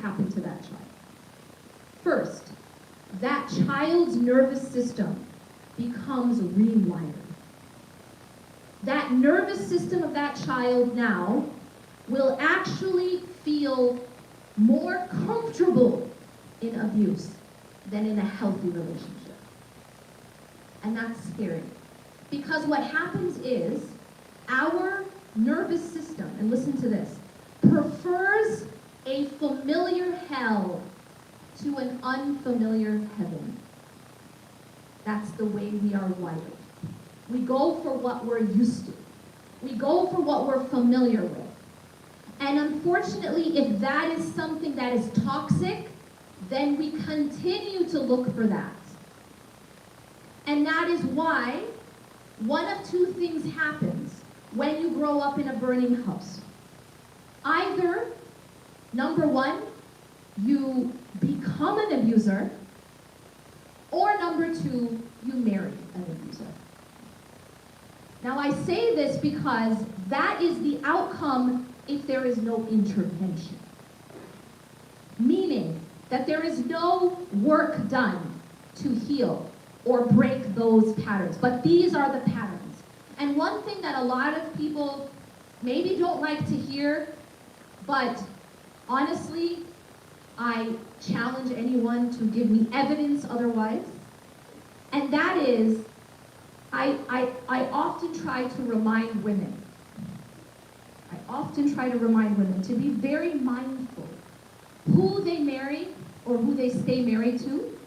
happen to that child. First, that child's nervous system becomes rewired. That nervous system of that child now will actually feel more comfortable in abuse than in a healthy relationship. And that's scary. Because what happens is our nervous system, and listen to this, prefers a familiar hell to an unfamiliar heaven. That's the way we are wired. We go for what we're used to. We go for what we're familiar with. And unfortunately, if that is something that is toxic, then we continue to look for that. And that is why one of two things happens when you grow up in a burning house. Either, number one, you become an abuser, or number two, you marry an abuser. Now I say this because that is the outcome if there is no intervention. Meaning that there is no work done to heal or break those patterns. But these are the patterns. And one thing that a lot of people maybe don't like to hear, but honestly, I challenge anyone to give me evidence otherwise. And that is, I often try to remind women. To be very mindful who they marry or who they stay married to,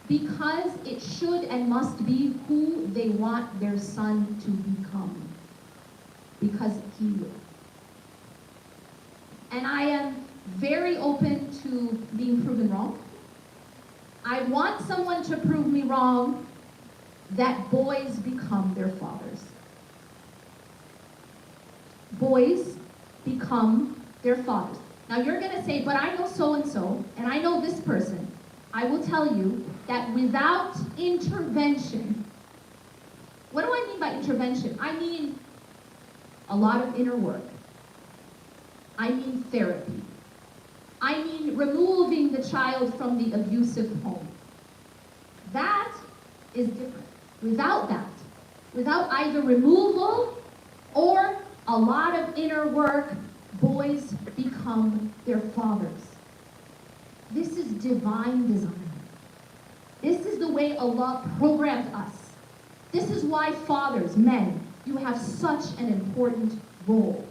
because it should and must be who they want their son to become. Because he will. And I am very open to being proven wrong. I want someone to prove me wrong that boys become their fathers. Boys become their fathers. Now you're going to say, but I know so-and-so, and I know this person. I will tell you that without intervention, what do I mean by intervention? I mean a lot of inner work. I mean therapy. I mean removing the child from the abusive home. That is different. Without that, without either removal or a lot of inner work, boys become their fathers. This is divine design. This is the way Allah programmed us. This is why fathers, men, you have such an important role.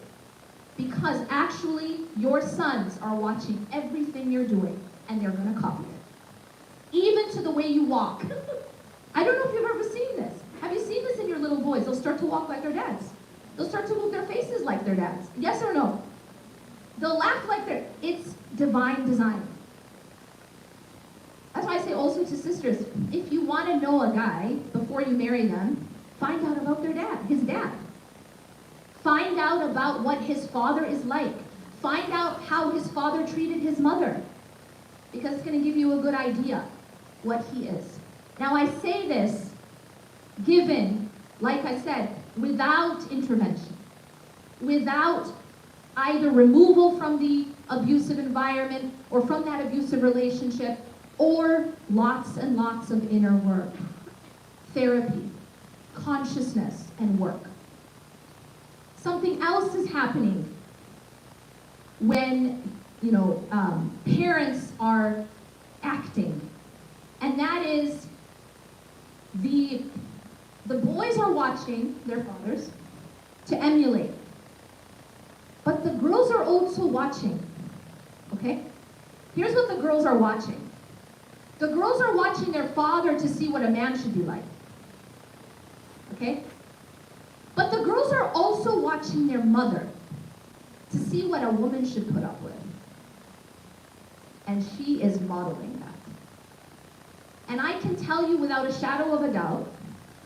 Because actually, your sons are watching everything you're doing, and they're going to copy it. Even to the way you walk. I don't know if you've ever seen this. Have you seen this in your little boys? They'll start to walk like their dads. They'll start to move their faces like their dads. Yes or no? They'll laugh like their... It's divine design. That's why I say also to sisters, if you want to know a guy before you marry them, find out about their dad, his dad. Find out about what his father is like. Find out how his father treated his mother. Because it's going to give you a good idea what he is. Now I say this given, like I said, without intervention. Without either removal from the abusive environment or from that abusive relationship, or lots and lots of inner work, therapy, consciousness, and work. Something else is happening when, parents are acting, and that is the boys are watching their fathers to emulate, but the girls are also watching, okay? Here's what the girls are watching. The girls are watching their father to see what a man should be like, okay? But the girls are also watching their mother to see what a woman should put up with. And she is modeling that. And I can tell you without a shadow of a doubt,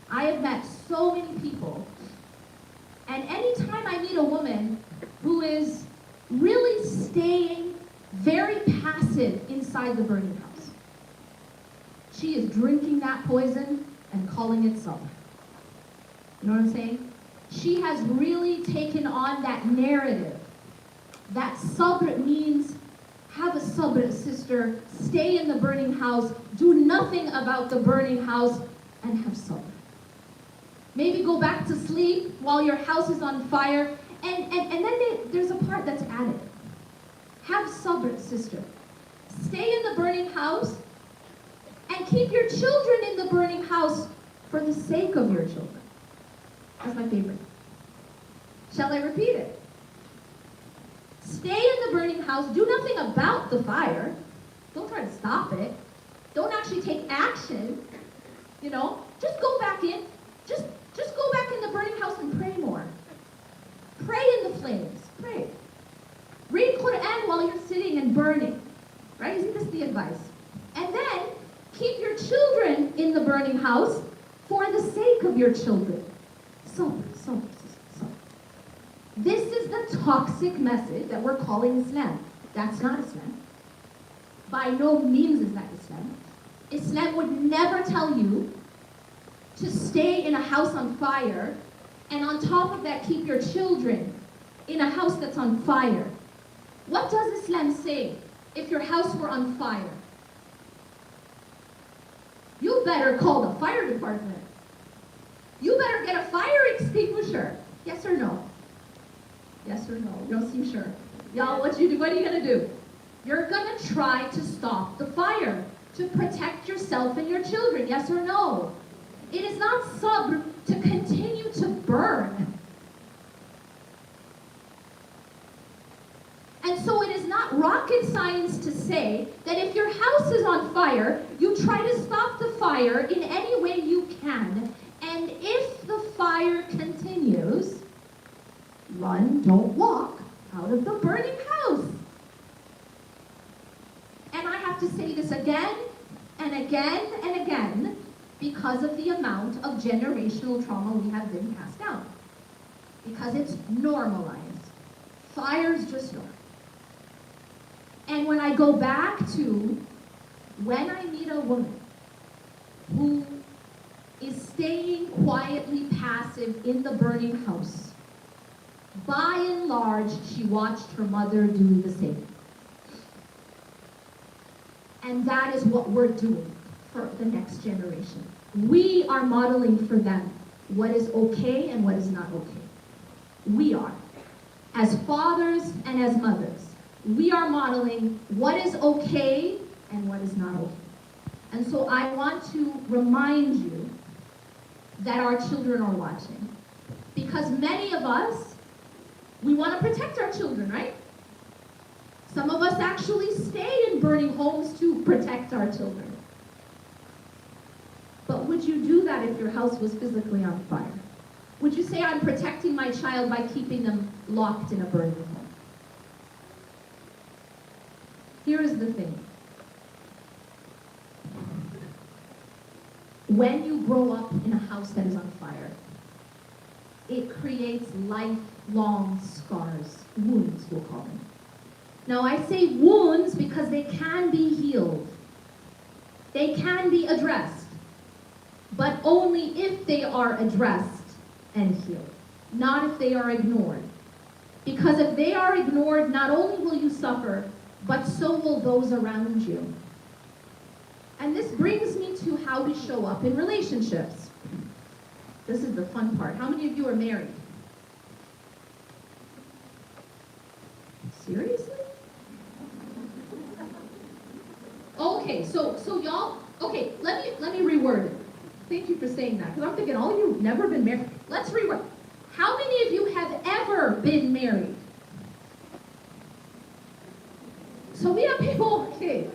I have met so many people, and anytime I meet a woman who is really staying very passive inside the burning house, she is drinking that poison and calling it sabr. You know what I'm saying? She has really taken on that narrative. That sabr means have a sabr, sister. Stay in the burning house. Do nothing about the burning house and have sabr. Maybe go back to sleep while your house is on fire. And then there's a part that's added. Have sabr, sister. Stay in the burning house and keep your children in the burning house for the sake of your children. That's my favorite. Shall I repeat it? Stay in the burning house. Do nothing about the fire. Don't try to stop it. Don't actually take action. Just go back in. Just go back in the burning house and pray more. Pray in the flames. Pray. Read Quran while you're sitting and burning. Right? Isn't this the advice? And then keep your children in the burning house for the sake of your children. So. This is the toxic message that we're calling Islam. That's not Islam. By no means is that Islam. Islam would never tell you to stay in a house on fire and on top of that keep your children in a house that's on fire. What does Islam say if your house were on fire? You better call the fire department. You better get a fire extinguisher. Yes or no? Yes or no? You don't seem sure. Y'all, what are you gonna do? You're gonna try to stop the fire, to protect yourself and your children. Yes or no? It is not sabr to continue to burn. And so it is not rocket science to say that if your house is on fire, you try to stop the fire in any way you can. And if the fire continues, run, don't walk out of the burning house. And I have to say this again and again and again because of the amount of generational trauma we have been passed down. Because it's normalized. Fire's just normal. And when I go back to when I meet a woman who is staying quietly passive in the burning house, by and large, she watched her mother do the same. And that is what we're doing for the next generation. We are modeling for them what is okay and what is not okay. We are. As fathers and as mothers, we are modeling what is okay and what is not okay. And so I want to remind you that our children are watching. Because many of us, we want to protect our children, right? Some of us actually stay in burning homes to protect our children. But would you do that if your house was physically on fire? Would you say, I'm protecting my child by keeping them locked in a burning home? Here is the thing. When you grow up in a house that is on fire, it creates lifelong scars, wounds, we'll call them. Now, I say wounds because they can be healed. They can be addressed, but only if they are addressed and healed, not if they are ignored. Because if they are ignored, not only will you suffer, but so will those around you. And this brings me to how we show up in relationships. This is the fun part. How many of you are married? Seriously? Okay, so y'all, okay, let me reword it. Thank you for saying that, because I'm thinking all of you have never been married. Let's reword. How many of you have ever been married? So we have people, okay.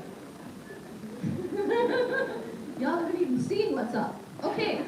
Y'all haven't even seen what's up. Okay.